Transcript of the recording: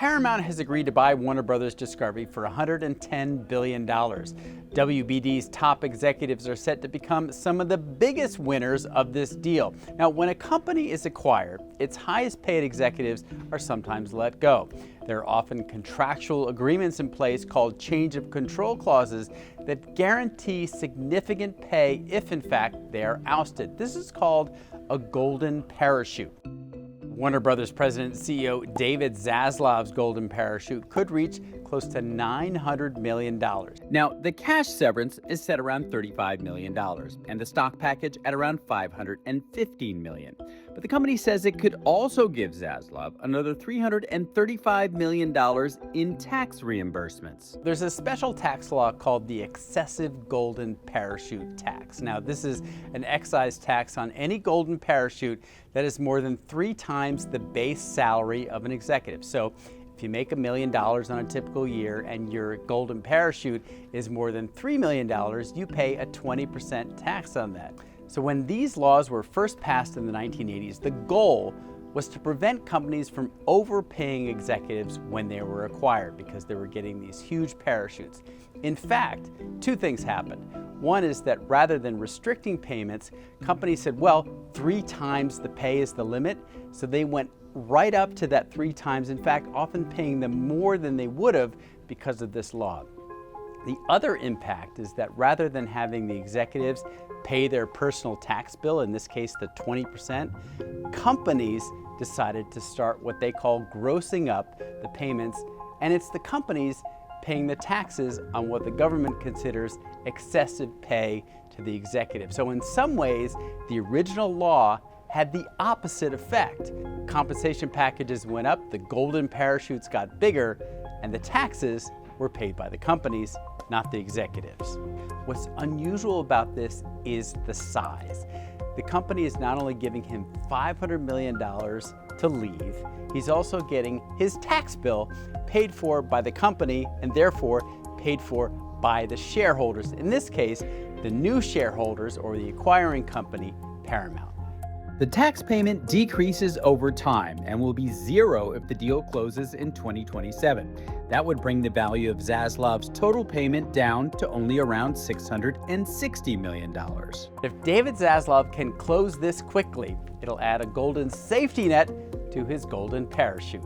Paramount has agreed to buy Warner Bros. Discovery for $110 billion. WBD's top executives are set to become some of the biggest winners of this deal. Now, when a company is acquired, its highest paid executives are sometimes let go. There are often contractual agreements in place called change of control clauses that guarantee significant pay if, in fact, they are ousted. This is called a golden parachute. Warner Bros. President and CEO David Zaslav's golden parachute could reach close to $900 million. Now, the cash severance is set around $35 million, and the stock package at around $515 million. But the company says it could also give Zaslav another $335 million in tax reimbursements. There's a special tax law called the excessive golden parachute tax. Now, this is an excise tax on any golden parachute that is more than 3 times the base salary of an executive. So if you make $1 million on a typical year and your golden parachute is more than $3 million, you pay a 20% tax on that. So when these laws were first passed in the 1980s, the goal was to prevent companies from overpaying executives when they were acquired because they were getting these huge parachutes. In fact, 2 things happened. One is that rather than restricting payments, companies said, well, 3 times the pay is the limit. So they went right up to that 3 times, in fact, often paying them more than they would have because of this law. The other impact is that rather than having the executives pay their personal tax bill, in this case the 20%, companies decided to start what they call grossing up the payments, and it's the companies paying the taxes on what the government considers excessive pay to the executive. So in some ways, the original law had the opposite effect. Compensation packages went up, the golden parachutes got bigger, and the taxes were paid by the companies, not the executives. What's unusual about this is the size. The company is not only giving him $500 million to leave, he's also getting his tax bill paid for by the company and therefore paid for by the shareholders. In this case, the new shareholders or the acquiring company, Paramount. The tax payment decreases over time and will be 0 if the deal closes in 2027. That would bring the value of Zaslav's total payment down to only around $660 million. If David Zaslav can close this quickly, it'll add a golden safety net to his golden parachute.